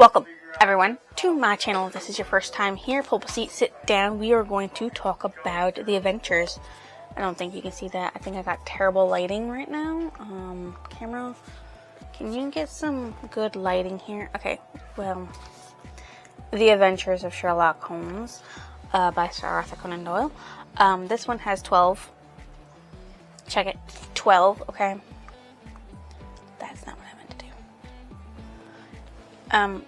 Welcome, everyone, to my channel. If this is your first time here, pull up a seat, sit down. We are going to talk about the adventures. I don't think you can see that. I think I got terrible lighting right now. Camera, can you get some good lighting here? Okay, well, The Adventures of Sherlock Holmes by Sir Arthur Conan Doyle. This one has 12. Check it. 12, okay? That's not what I meant to do.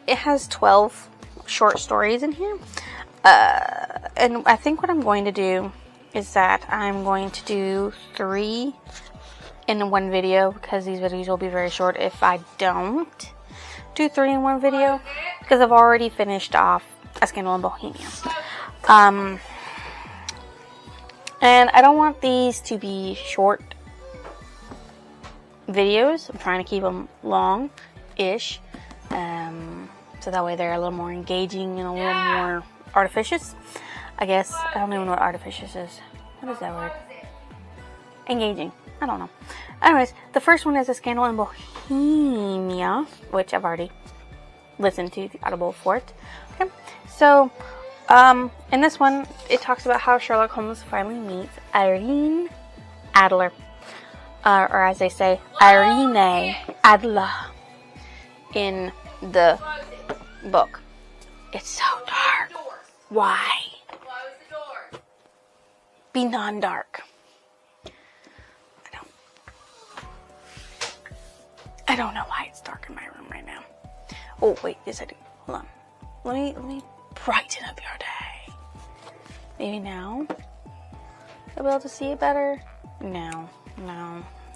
It has 12 short stories in here. And I think what I'm going to do is that I'm going to do 3 in one video, because these videos will be very short if I don't do 3 in one video, because I've already finished off A Scandal in Bohemia. And I don't want these to be short videos. I'm trying to keep them long-ish, so that way they're a little more engaging and a little more artificious. I guess, I don't even know what artificious is. What is that word? Engaging. I don't know. Anyways, the first one is A Scandal in Bohemia, which I've already listened to, the Audible for it. Okay, so in this one, it talks about how Sherlock Holmes finally meets Irene Adler, or as they say, Irene Adler in the book. It's so dark. Why? Be non-dark. I don't know why it's dark in my room right now. Oh wait, yes I do. Hold on. Let me brighten up your day. Maybe now you'll be able to see it better. No,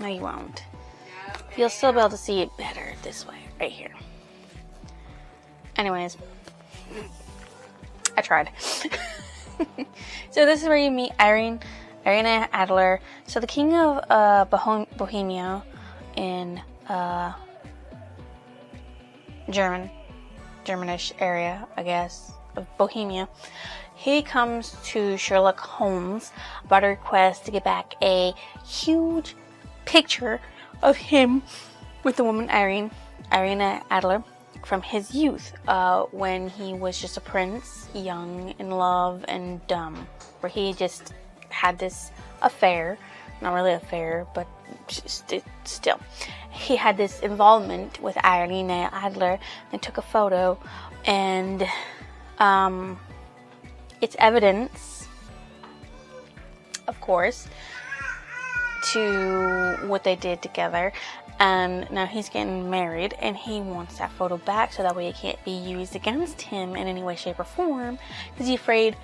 you won't. You'll still be able to see it better this way, right here. Anyways, I tried. So this is where you meet Irene Adler. So the king of Bohemia in Germanish area, I guess, of Bohemia. He comes to Sherlock Holmes about a request to get back a huge picture of him with the woman Irene Adler from his youth, when he was just a prince, young, in love, and dumb, where he just had this affair. Not really affair, but still. He had this involvement with Irene Adler and took a photo, and it's evidence, of course, to what they did together. And now he's getting married, and he wants that photo back so that way it can't be used against him in any way, shape, or form, because he's afraid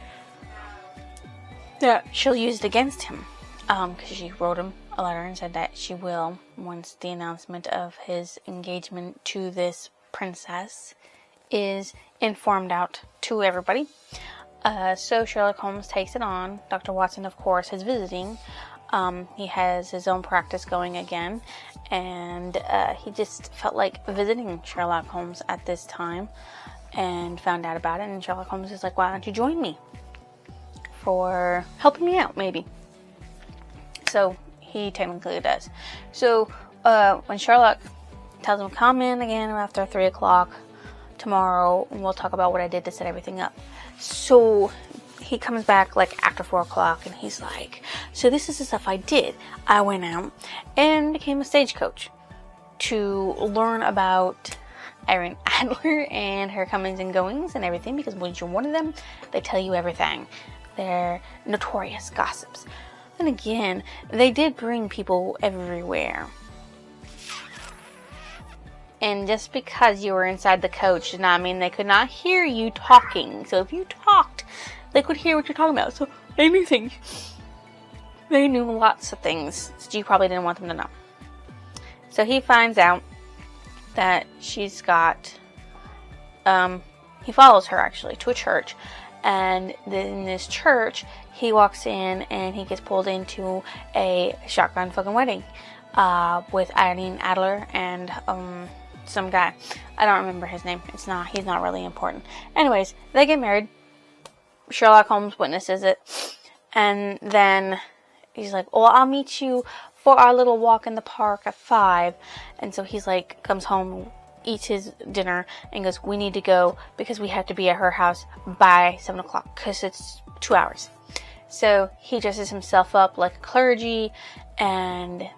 that she'll use it against him. Because she wrote him a letter and said that she will, once the announcement of his engagement to this princess is informed out to everybody. So Sherlock Holmes takes it on. Dr. Watson, of course, is visiting. He has his own practice going again, and he just felt like visiting Sherlock Holmes at this time and found out about it. And Sherlock Holmes is like, why don't you join me for helping me out, maybe? So he technically does. So when Sherlock tells him, come in again after 3 o'clock tomorrow, and we'll talk about what I did to set everything up. So he comes back like after 4 o'clock, and he's like, so this is the stuff I did. I went out and became a stagecoach to learn about Irene Adler and her comings and goings and everything, because once you're one of them, they tell you everything. They're notorious gossips. Then again, they did bring people everywhere. And just because you were inside the coach did not mean they could not hear you talking. So if you talked, they could hear what you're talking about. So anything. They knew lots of things that you probably didn't want them to know. So he finds out that she's got, he follows her actually to a church. And in this church, he walks in and he gets pulled into a shotgun fucking wedding with Irene Adler and some guy. I don't remember his name. He's not really important. Anyways, they get married. Sherlock Holmes witnesses it. And then he's like, well, I'll meet you for our little walk in the park at 5. And so he's like, comes home eats his dinner and goes, we need to go because we have to be at her house by 7 o'clock because it's 2 hours. So he dresses himself up like a clergy and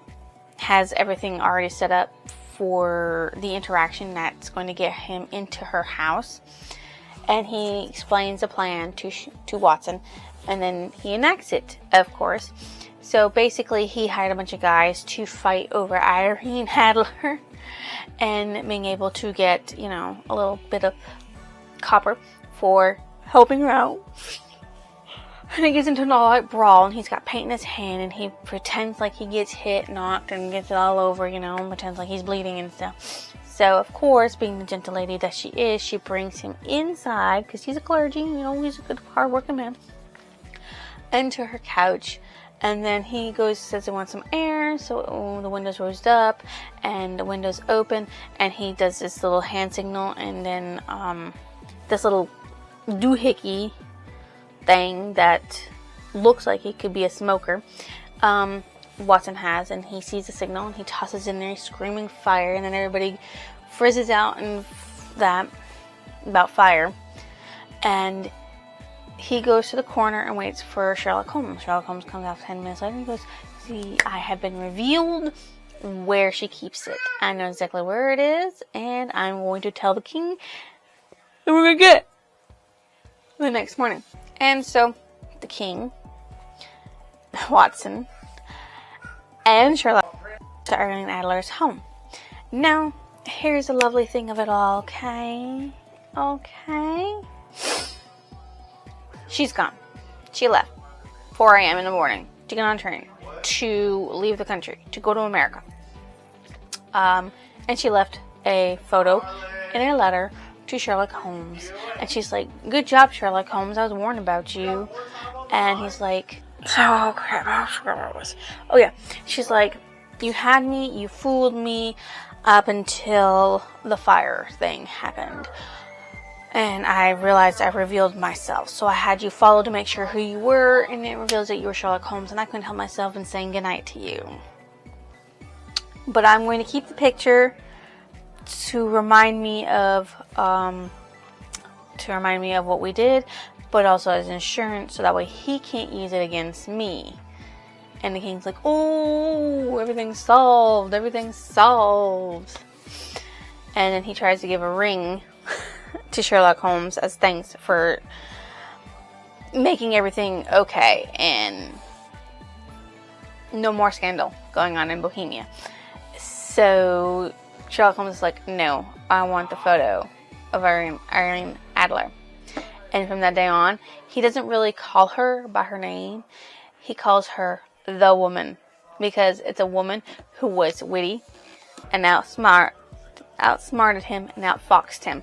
has everything already set up for the interaction that's going to get him into her house. And he explains the plan to Watson, and then he enacts it, of course. So basically, he hired a bunch of guys to fight over Irene Adler and being able to get, you know, a little bit of copper for helping her out. And he gets into an all-out brawl, and he's got paint in his hand, and he pretends like he gets hit, knocked, and gets it all over, you know, and pretends like he's bleeding and stuff. So, of course, being the gentle lady that she is, she brings him inside, because he's a clergy, you know, he's a good, hard-working man, into her couch. And then he goes, says he wants some air, so the window's raised up, and the window's open, and he does this little hand signal, and then this little doohickey thing that looks like it could be a smoker, Watson has, and he sees the signal, and he tosses in there, screaming fire, and then everybody frizzes out and that about fire, and he goes to the corner and waits for Sherlock Holmes. Sherlock Holmes comes out 10 minutes later and goes, see, I have been revealed where she keeps it. I know exactly where it is, and I'm going to tell the king, and we're going to get it the next morning. And so, the king, Watson, and Sherlock to Irene Adler's home. Now, here's the lovely thing of it all, okay? Okay? She's gone. She left. 4 a.m. in the morning to get on a train, to leave the country, to go to America. And she left a photo in a letter to Sherlock Holmes. And she's like, good job, Sherlock Holmes. I was warned about you. And he's like, oh crap, I forgot what it was. Oh yeah. She's like, you had me, you fooled me up until the fire thing happened. And I realized I revealed myself. So I had you follow to make sure who you were, and it reveals that you were Sherlock Holmes, and I couldn't help myself in saying goodnight to you. But I'm going to keep the picture to remind me of what we did, but also as insurance, so that way he can't use it against me. And the king's like, oh, everything's solved. And then he tries to give a ring to Sherlock Holmes as thanks for making everything okay and no more scandal going on in Bohemia. So Sherlock Holmes is like, no, I want the photo of Irene Adler. And from that day on, he doesn't really call her by her name. He calls her the woman, because it's a woman who was witty and outsmarted him and outfoxed him.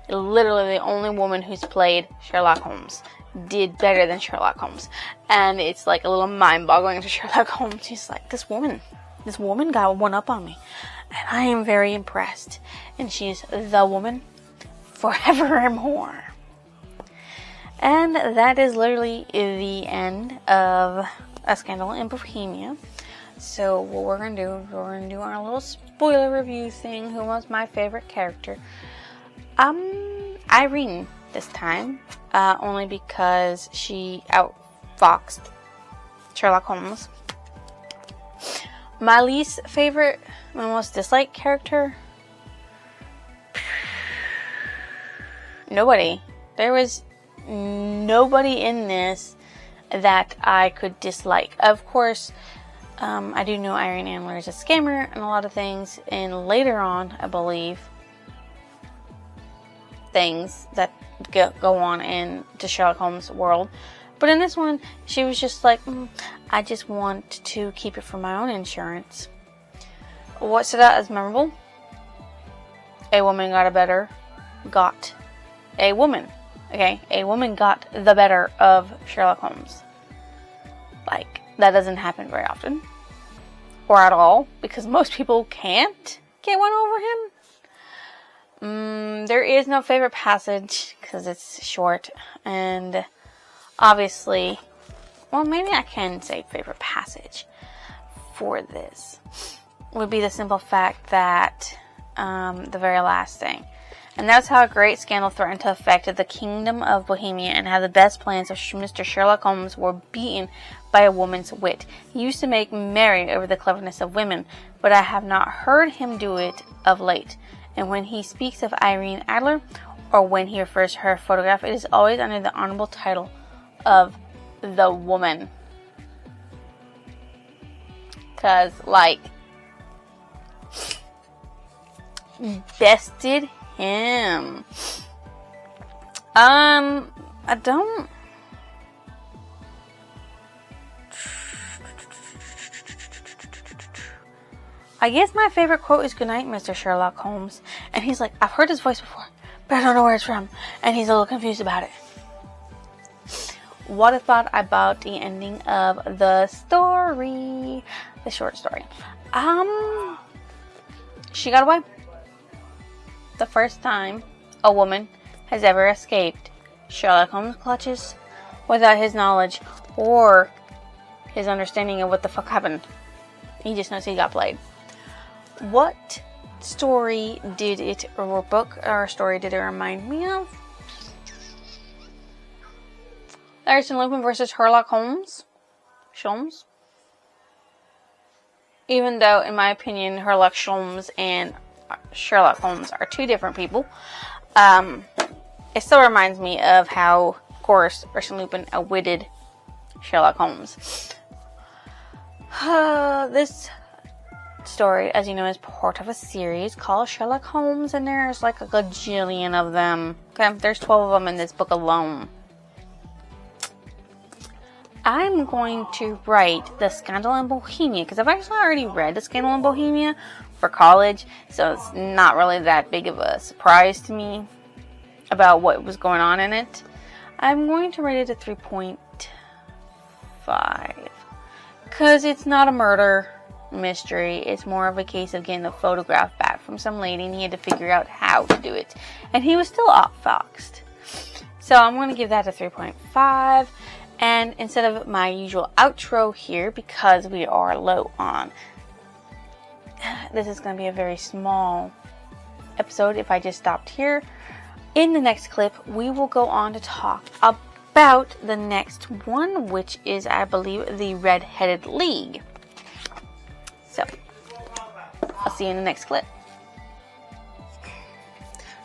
Literally the only woman who's played Sherlock Holmes did better than Sherlock Holmes. And it's like a little mind-boggling to Sherlock Holmes. He's like, this woman got one up on me, and I am very impressed. And she's the woman forevermore. And that is literally the end of A Scandal in Bohemia. So what we're going to do is we're going to do our little spoiler review thing. Who was my favorite character? Irene this time. Only because she outfoxed Sherlock Holmes. My least favorite, my most disliked character? Nobody. There was nobody in this that I could dislike. Of course, I do know Irene Adler is a scammer and a lot of things, and later on, I believe, things that go on in the Sherlock Holmes world. But in this one, she was just like, I just want to keep it for my own insurance. What stood out as memorable? A woman got the better of Sherlock Holmes. Like, that doesn't happen very often. Or at all, because most people can't get one over him. There is no favorite passage, because it's short, and obviously, well, maybe I can say favorite passage for this would be the simple fact that the very last thing. And that's how a great scandal threatened to affect the kingdom of Bohemia, and how the best plans of Mr. Sherlock Holmes were beaten by a woman's wit. He used to make merry over the cleverness of women, but I have not heard him do it of late. And when he speaks of Irene Adler, or when he refers to her photograph, it is always under the honorable title of the woman. 'Cause, like, bested him. I don't. I guess my favorite quote is, "Good night, Mr. Sherlock Holmes." And he's like, "I've heard his voice before, but I don't know where it's from." And he's a little confused about it. What a thought about the ending of the story. The short story. She got away. The first time a woman has ever escaped Sherlock Holmes' clutches without his knowledge or his understanding of what the fuck happened. He just knows he got played. What story did it, or book or story did it remind me of? Arsene Lupin versus Sherlock Holmes. Sholmes. Even though, in my opinion, Sherlock Holmes and Sherlock Holmes are two different people, it still reminds me of how, of course, Arsene Lupin outwitted Sherlock Holmes. This story, as you know, is part of a series called Sherlock Holmes, and there's like a gajillion of them. Okay, there's 12 of them in this book alone. I'm going to write The Scandal in Bohemia, because I've actually already read The Scandal in Bohemia for college, so it's not really that big of a surprise to me about what was going on in it. I'm going to rate it a 3.5, because it's not a murder mystery. It's more of a case of getting the photograph back from some lady, and he had to figure out how to do it, and he was still outfoxed. So I'm going to give that a 3.5. And instead of my usual outro here, because we are low on, this is going to be a very small episode if I just stopped here. In the next clip, we will go on to talk about the next one, which is, I believe, the Red-Headed League. So, I'll see you in the next clip.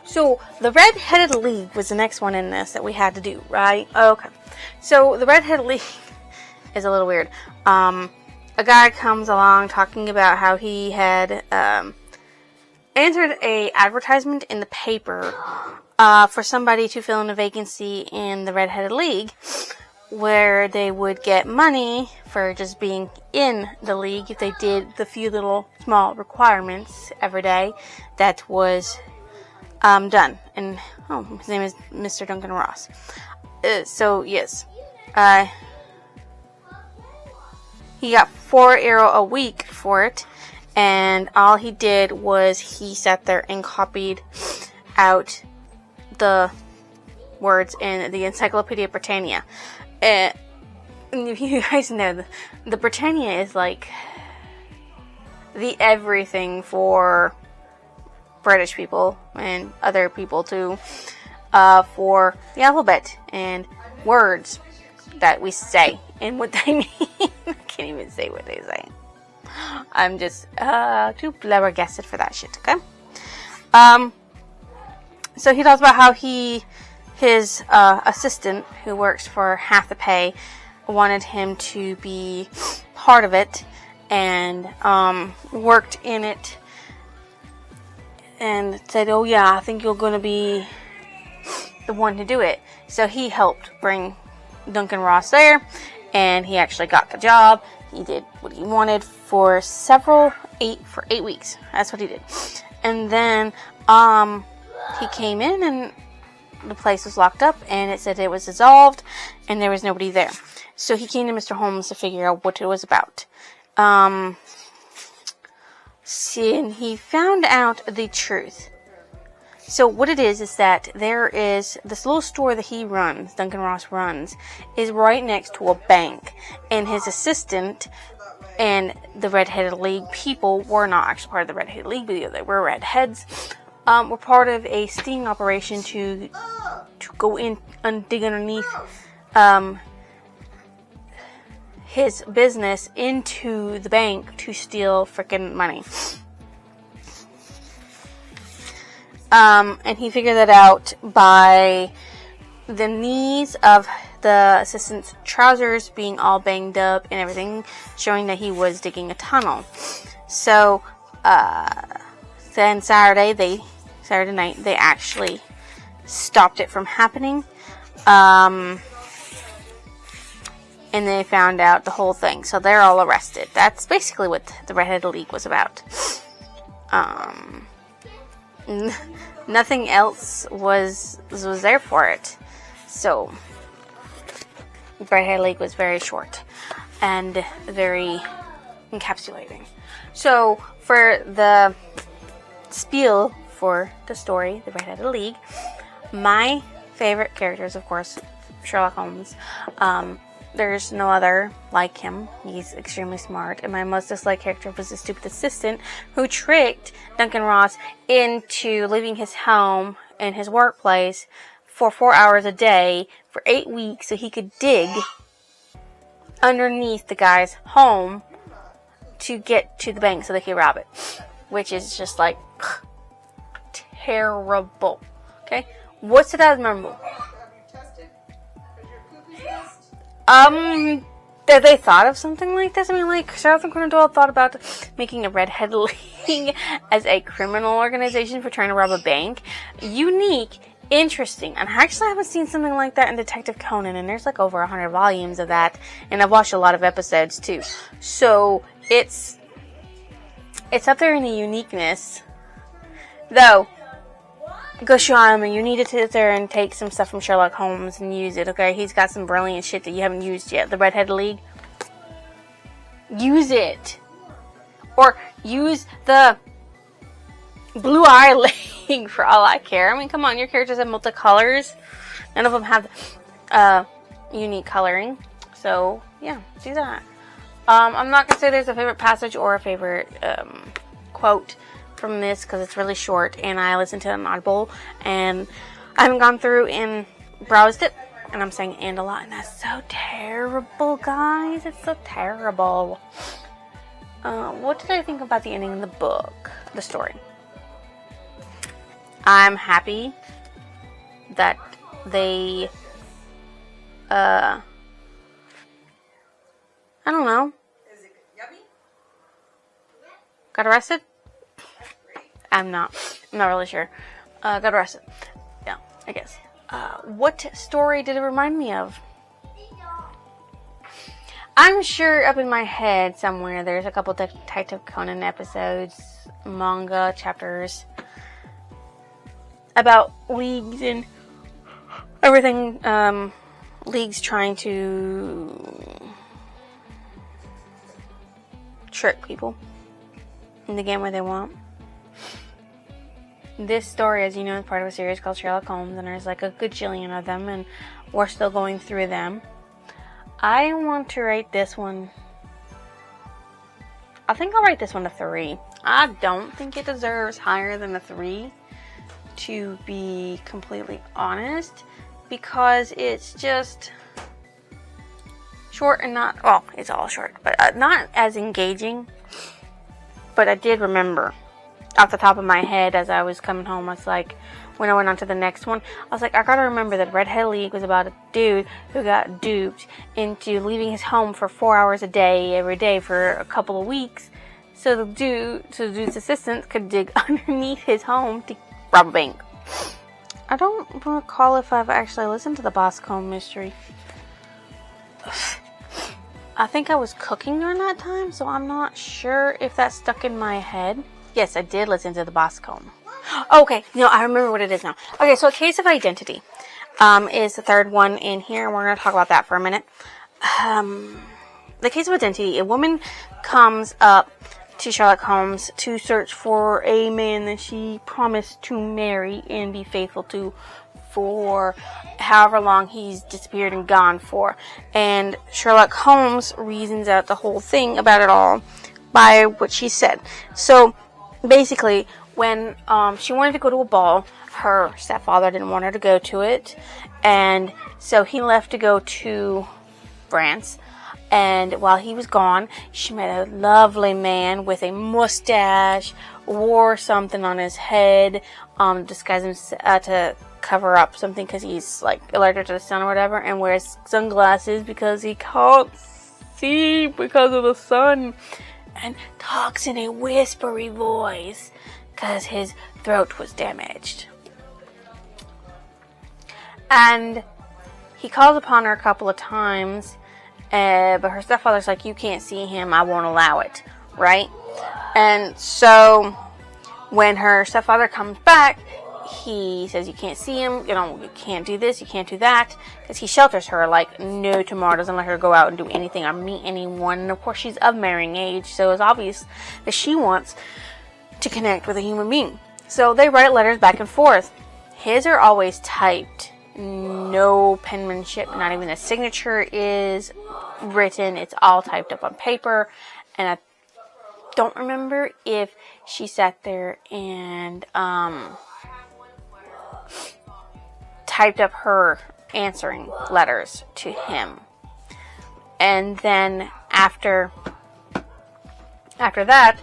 So, the Red-Headed League was the next one in this that we had to do, right? Okay. So, the Red-Headed League is a little weird. A guy comes along talking about how he had entered a advertisement in the paper for somebody to fill in a vacancy in the Red-Headed League, where they would get money for just being in the league if they did the few little small requirements every day that was done. And his name is Mr. Duncan Ross. So yes, he got €4 a week for it, and all he did was he sat there and copied out the words in the Encyclopedia Britannia. And if you guys know, the Britannia is like the everything for British people and other people too, for the alphabet and words that we say and what they mean. I can't even say what they say. I'm just too flabbergasted for that shit, okay? So he talks about how his assistant, who works for half the pay, wanted him to be part of it, and worked in it, and said, "Oh yeah, I think you're going to be the one to do it." So he helped bring Duncan Ross there, and he actually got the job. He did what he wanted for 8 weeks. That's what he did. And then he came in, and the place was locked up, and it said it was dissolved, and there was nobody there. So he came to Mr. Holmes to figure out what it was about. And he found out the truth. So what it is that there is this little store that he runs, Duncan Ross runs, is right next to a bank. And his assistant And the Red-Headed League people were not actually part of the Red-Headed League, but they were redheads. Were part of a sting operation to go in and dig underneath his business into the bank to steal freaking money. And he figured that out by the knees of the assistant's trousers being all banged up and everything, showing that he was digging a tunnel. So, then Saturday night, they actually stopped it from happening. And they found out the whole thing. So they're all arrested. That's basically what the Red-Headed League was about. Nothing else was there for it. So, the Red-Headed League was very short and very encapsulating. So, for the spiel for the story, the Red-Headed League, my favorite characters, of course, Sherlock Holmes. There's no other like him. He's extremely smart. And my most disliked character was the stupid assistant who tricked Duncan Ross into leaving his home and his workplace for 4 hours a day for 8 weeks so he could dig underneath the guy's home to get to the bank so they could rob it. Which is just like terrible. Okay? What's it as memorable? That they thought of something like this. I mean, like, Jonathan Conan Doyle thought about making a Red-Headed League as a criminal organization for trying to rob a bank. Unique, interesting. And I actually haven't seen something like that in Detective Conan, and there's like over 100 volumes of that, and I've watched a lot of episodes too. So, it's up there in the uniqueness. Though, Goshiyama, you need to sit there and take some stuff from Sherlock Holmes and use it, okay? He's got some brilliant shit that you haven't used yet. The Red-Headed League. Use it. Or use the Blue Eye League for all I care. I mean, come on, your characters have multicolors. None of them have unique coloring. So, yeah, do that. I'm not going to say there's a favorite passage or a favorite quote from this because it's really short and I listened to it on Audible and I haven't gone through and browsed it, and I'm saying and a lot, and that's so terrible, guys. It's so terrible. What did I think about the ending of the book, the story? I'm happy that they I don't know. Is it yummy? Got arrested? I'm not really sure. Got arrested. Yeah, I guess. What story did it remind me of? I'm sure up in my head somewhere there's a couple Detective Conan episodes, manga chapters about leagues and everything. Leagues trying to trick people in the game where they want. This story, as you know, is part of a series called Sherlock Holmes, and there's like a gajillion of them, and we're still going through them. I want to rate this one. I think I'll rate this one a 3. I don't think it deserves higher than a 3, to be completely honest, because it's just short and not, well, it's all short, but not as engaging. But I did remember off the top of my head as I was coming home, I was like, when I went on to the next one, I was like, I gotta remember that Red-Headed League was about a dude who got duped into leaving his home for 4 hours a day, every day for a couple of weeks, so the dude's assistant could dig underneath his home to rob a bank. I don't recall if I've actually listened to the Boscombe mystery. I think I was cooking during that time, so I'm not sure if that stuck in my head. Yes, I did listen to the Boscombe. Okay, no, I remember what it is now. Okay, so A Case of Identity is the third one in here, and we're going to talk about that for a minute. The Case of Identity, a woman comes up to Sherlock Holmes to search for a man that she promised to marry and be faithful to for however long he's disappeared and gone for. And Sherlock Holmes reasons out the whole thing about it all by what she said. So basically, when she wanted to go to a ball, her stepfather didn't want her to go to it, and so he left to go to France. And while he was gone, she met a lovely man with a mustache, wore something on his head, disguised himself to cover up something because he's like allergic to the sun or whatever, and wears sunglasses because he can't see because of the sun, and talks in a whispery voice because his throat was damaged. And he calls upon her a couple of times, but her stepfather's like, you can't see him, I won't allow it, right? And so when her stepfather comes back, he says you can't see him, you can't do this, you can't do that, because he shelters her, like, no tomorrow, doesn't let her go out and do anything or meet anyone. And of course she's of marrying age, so it's obvious that she wants to connect with a human being. So they write letters back and forth. His are always typed, no penmanship, not even a signature is written, it's all typed up on paper. And I don't remember if she sat there and typed up her answering letters to him. And then after that,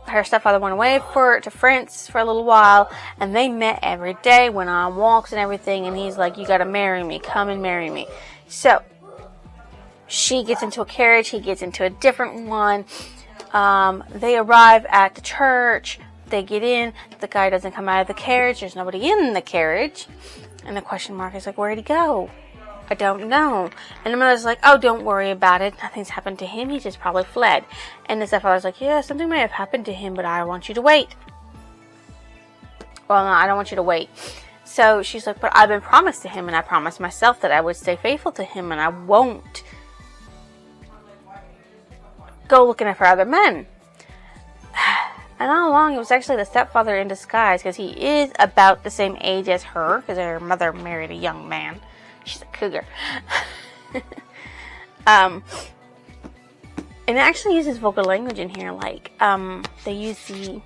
her stepfather went away to France for a little while, and they met every day, went on walks and everything, and he's like, you gotta marry me, come and marry me. So she gets into a carriage, he gets into a different one. They arrive at the church, they get in, the guy doesn't come out of the carriage, there's nobody in the carriage, and the question mark is like, where'd he go? I don't know. And the mother's like, oh, don't worry about it, nothing's happened to him, he just probably fled. And the stepfather's like, yeah, something may have happened to him, but I want you to wait. Well, no, I don't want you to wait. So she's like, but I've been promised to him, and I promised myself that I would stay faithful to him, and I won't go looking for other men. And all along, it was actually the stepfather in disguise, because he is about the same age as her, because her mother married a young man. She's a cougar. And it actually uses vulgar language in here, like, they use the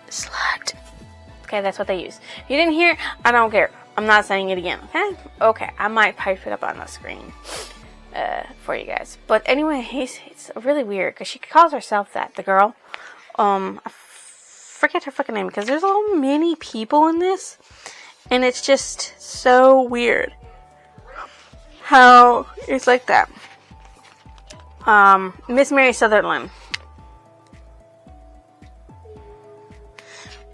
slut. Okay, that's what they use. If you didn't hear, I don't care. I'm not saying it again, okay? Okay, I might pipe it up on the screen for you guys. But anyway, it's really weird, because she calls herself that, the girl. I forget her fucking name, because there's so many people in this, and it's just so weird how it's like that. Miss Mary Sutherland.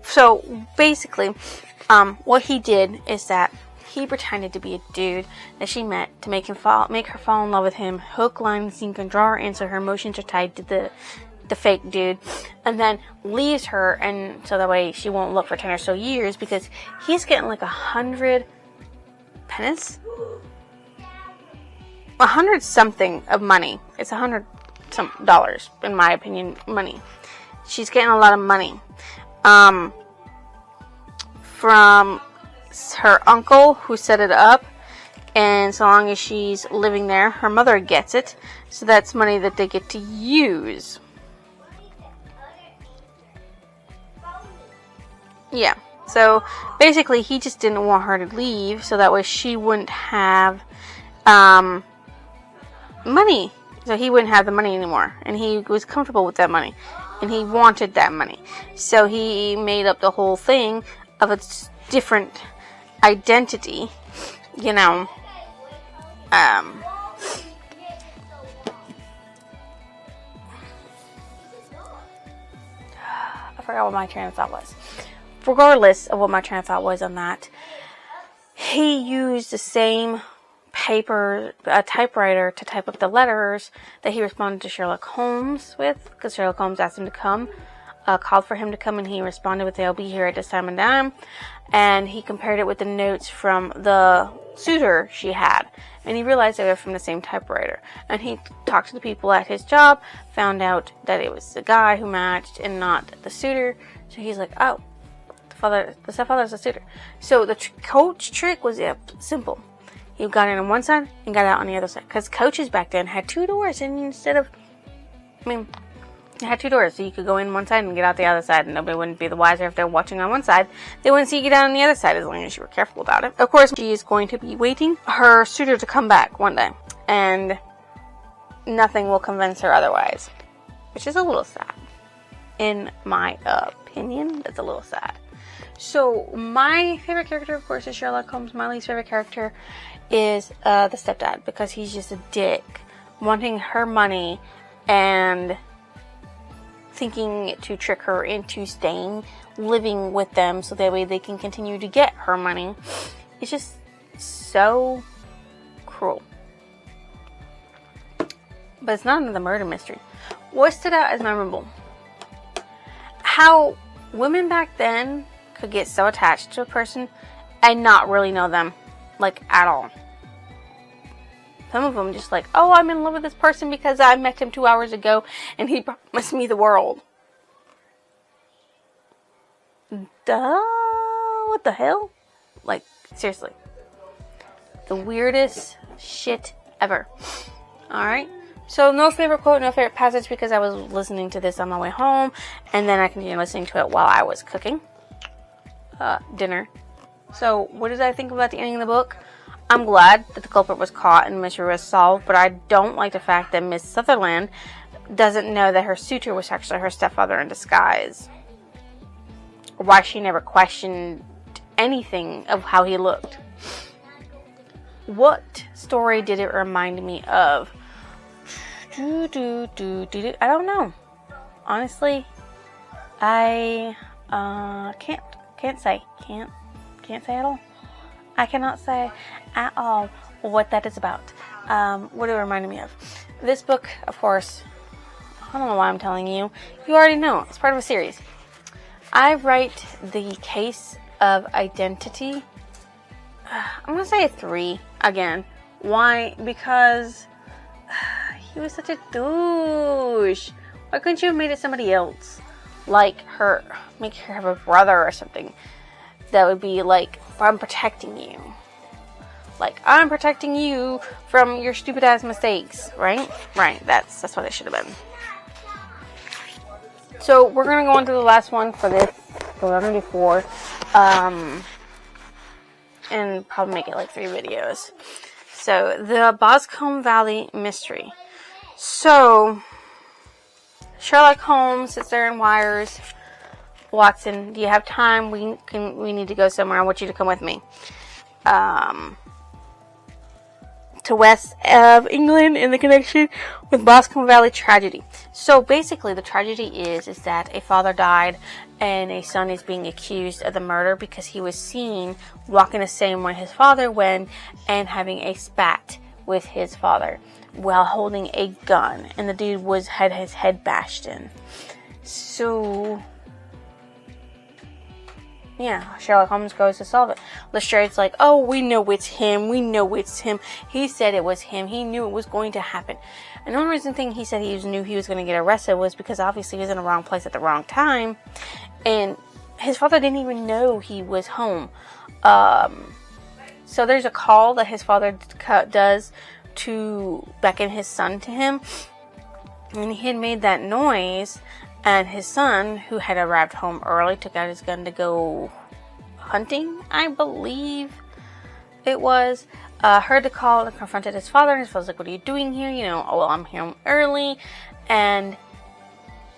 So basically, what he did is that he pretended to be a dude that she met to make her fall in love with him. Hook, line, sinker, and draw her in, so her emotions are tied to the fake dude, and then leaves her, and so that way she won't look for 10 or so years, because he's getting like 100 pennies, 100 something of money. It's 100 some dollars, in my opinion, money. She's getting a lot of money from her uncle who set it up, and so long as she's living there, her mother gets it, so that's money that they get to use. Yeah, so basically he just didn't want her to leave, so that way she wouldn't have money. So he wouldn't have the money anymore, and he was comfortable with that money, and he wanted that money. So he made up the whole thing of a different identity, I forgot what my train of thought was. Regardless of what my train of thought was on that, he used the same typewriter to type up the letters that he responded to Sherlock Holmes with, because Sherlock Holmes asked him to come. called for him to come, and he responded with, "They'll be here at this time and time." And he compared it with the notes from the suitor she had, and he realized they were from the same typewriter. And he talked to the people at his job, found out that it was the guy who matched and not the suitor. So he's like, "Oh, the stepfather's the suitor." So the coach trick was simple. He got in on one side and got out on the other side, because coaches back then had 2 doors, and it had 2 doors, so you could go in one side and get out the other side, and nobody wouldn't be the wiser if they're watching on one side. They wouldn't see you get out on the other side, as long as you were careful about it. Of course, she is going to be waiting her suitor to come back one day, and nothing will convince her otherwise, which is a little sad. In my opinion, that's a little sad. So, my favorite character, of course, is Sherlock Holmes. My least favorite character is the stepdad, because he's just a dick, wanting her money and thinking to trick her into living with them, so that way they can continue to get her money. It's just so cruel. But it's not another murder mystery. What stood out as memorable? How women back then could get so attached to a person and not really know them, like, at all. Some of them just like, "Oh, I'm in love with this person because I met him 2 hours ago and he promised me the world." Duh, what the hell? Like, seriously. The weirdest shit ever. Alright, so no favorite quote, no favorite passage, because I was listening to this on my way home, and then I continued listening to it while I was cooking dinner. So, what did I think about the ending of the book? I'm glad that the culprit was caught and the mystery was solved, but I don't like the fact that Miss Sutherland doesn't know that her suitor was actually her stepfather in disguise. Or why she never questioned anything of how he looked. What story did it remind me of? I don't know. Honestly, I can't say at all. I cannot say at all what that is about. What it reminded me of. This book, of course, I don't know why I'm telling you. You already know. It's part of a series. I write the case of identity. I'm going to say a 3 again. Why? Because he was such a douche. Why couldn't you have made it somebody else? Like her, make her have a brother or something. That would be like, "I'm protecting you." Like, "I'm protecting you from your stupid ass mistakes," right? Right, that's what it should have been. So, we're going to go on to the last one for this. So, we're going to do 4. And probably make it like 3 videos. So, the Boscombe Valley Mystery. So, Sherlock Holmes sits there and wires Watson, "Do you have time? We need to go somewhere. I want you to come with me." To west of England in the connection with Boscombe Valley tragedy. So basically the tragedy is that a father died and a son is being accused of the murder because he was seen walking the same way his father went and having a spat with his father while holding a gun, and the dude had his head bashed in. So yeah, Sherlock Holmes goes to solve it. Lestrade's like, "Oh, we know it's him. We know it's him. He said it was him. He knew it was going to happen." And the only reason he said he knew he was going to get arrested was because obviously he was in the wrong place at the wrong time. And his father didn't even know he was home. So there's a call that his father does to beckon his son to him. And he had made that noise. And his son, who had arrived home early, took out his gun to go hunting, I believe it was. Heard the call and confronted his father. And his father's like, "What are you doing here?" "Oh, well, I'm here early." And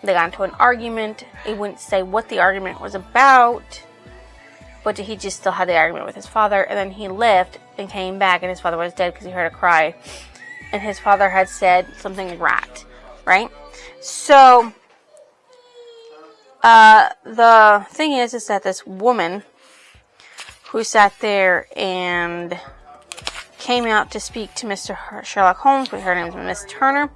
they got into an argument. He wouldn't say what the argument was about. But he just still had the argument with his father. And then he left and came back. And his father was dead because he heard a cry. And his father had said something like rat. Right? So the thing is that this woman who sat there and came out to speak to Mr. Sherlock Holmes, her name is Miss Turner,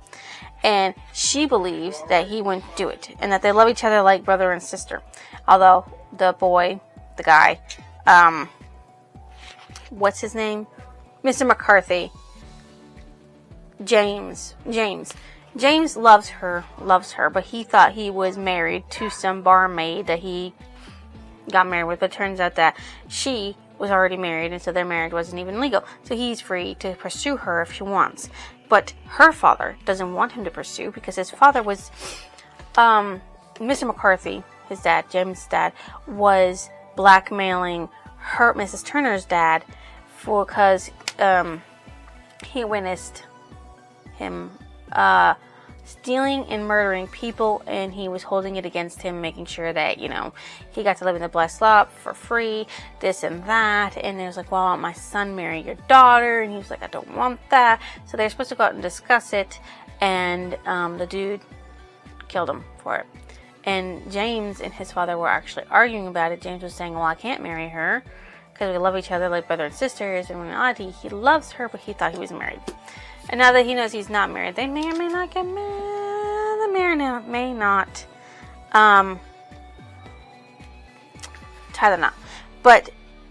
And she believes that he wouldn't do it, and that they love each other like brother and sister. Although the guy, what's his name? Mr. McCarthy. James loves her, but he thought he was married to some barmaid that he got married with, but it turns out that she was already married, and so their marriage wasn't even legal. So he's free to pursue her if she wants. But her father doesn't want him to pursue, because his father was, Mr. McCarthy, his dad, Jim's dad, was blackmailing Mrs. Turner's dad, because he witnessed him stealing and murdering people, and he was holding it against him, making sure that, he got to live in the blessed lot for free, this and that. And it was like, well, I want my son marry your daughter, and he was like, I don't want that. So they're supposed to go out and discuss it, and the dude killed him for it. And James and his father were actually arguing about it. James was saying, well, I can't marry her because we love each other like brother and sisters, and in reality he loves her, but he thought he was married. And now that he knows he's not married, they may or may not get married. The marriage may not tie the knot. But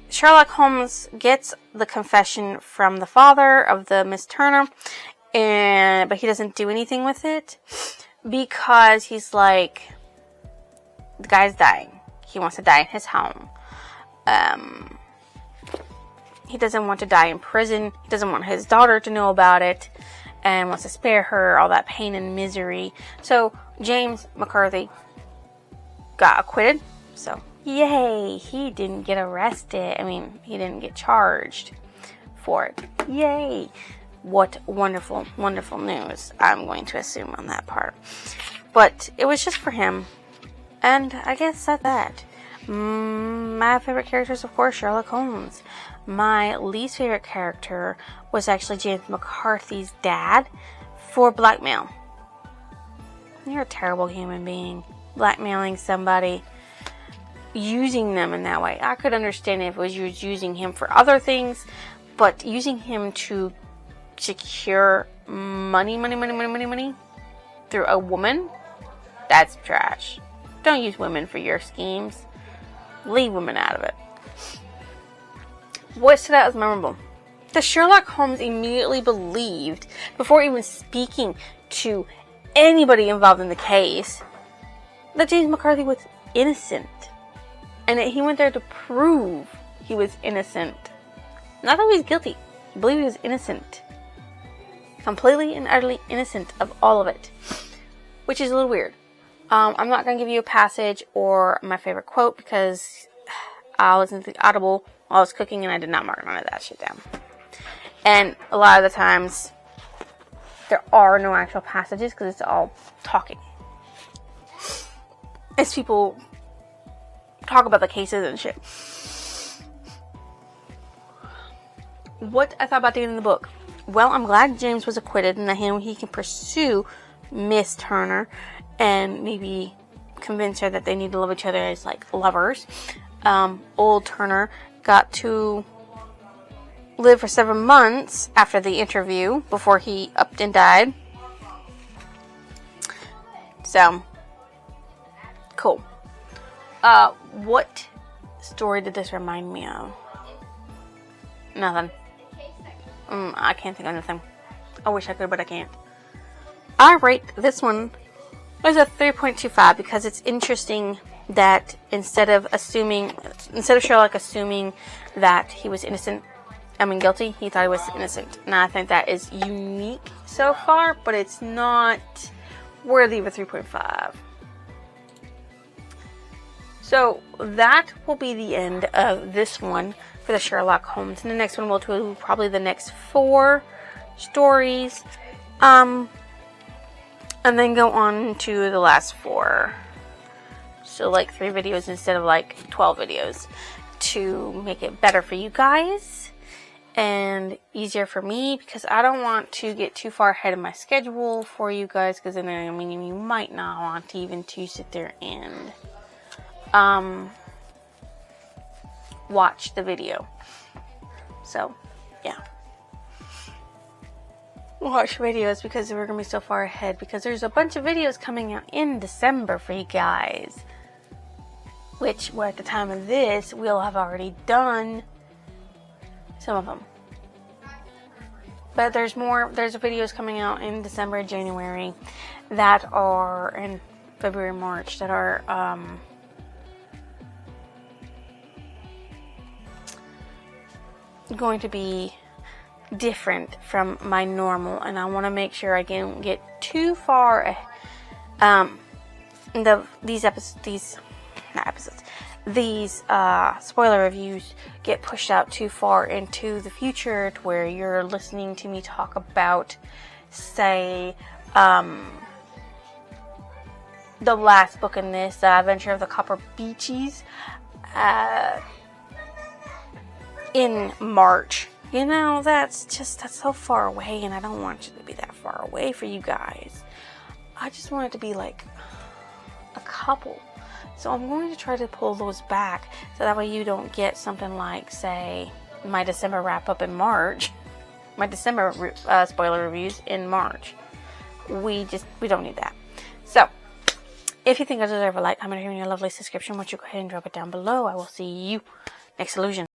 Sherlock Holmes gets the confession from the father of the Miss Turner, but he doesn't do anything with it because he's like, the guy's dying. He wants to die in his home. He doesn't want to die in prison. He doesn't want his daughter to know about it, and wants to spare her all that pain and misery. So James McCarthy got acquitted. So yay, he didn't get arrested. He didn't get charged for it. Yay. What wonderful, wonderful news, I'm going to assume on that part. But it was just for him. And I guess that's that. My favorite character is, of course, Sherlock Holmes. My least favorite character was actually James McCarthy's dad for blackmail. You're a terrible human being. Blackmailing somebody, using them in that way. I could understand if it was using him for other things, but using him to secure money through a woman, that's trash. Don't use women for your schemes. Leave women out of it. What stood out as memorable? The Sherlock Holmes immediately believed, before even speaking to anybody involved in the case, that James McCarthy was innocent. And that he went there to prove he was innocent. Not that he was guilty. He believed he was innocent. Completely and utterly innocent of all of it. Which is a little weird. I'm not going to give you a passage or my favorite quote because I listened to the Audible while I was cooking and I did not mark none of that shit down. And a lot of the times, there are no actual passages because it's all talking. As people talk about the cases and shit. What I thought about the end of the book. Well, I'm glad James was acquitted and that he can pursue Miss Turner and maybe convince her that they need to love each other as like lovers. Old Turner got to live for 7 months after the interview before he upped and died. So, cool. What story did this remind me of? Nothing. I can't think of anything. I wish I could, but I can't. I rate this one as a 3.25 because it's interesting that instead of Sherlock assuming that he was guilty, he thought he was innocent. And I think that is unique so far, but it's not worthy of a 3.5. So that will be the end of this one for the Sherlock Holmes. And the next one we'll do probably the next 4 stories. And then go on to the last 4. So like 3 videos instead of like 12 videos to make it better for you guys and easier for me because I don't want to get too far ahead of my schedule for you guys because then you might not want to even to sit there and watch the video. So yeah. watch videos because we're going to be so far ahead, because there's a bunch of videos coming out in December for you guys, which, well, at the time of this, we'll have already done some of them. But there's videos coming out in December, January, that are in February, March, that are going to be different from my normal, and I want to make sure I don't get too far. These spoiler reviews get pushed out too far into the future to where you're listening to me talk about, say, the last book in this, The Adventure of the Copper Beaches, in March. You know, that's so far away, and I don't want it to be that far away for you guys. I just want it to be like a couple. So I'm going to try to pull those back, so that way you don't get something like, say, my December wrap-up in March. My December spoiler reviews in March. We don't need that. So, if you think I deserve a like, comment, and a lovely subscription, why don't you go ahead and drop it down below. I will see you next illusion.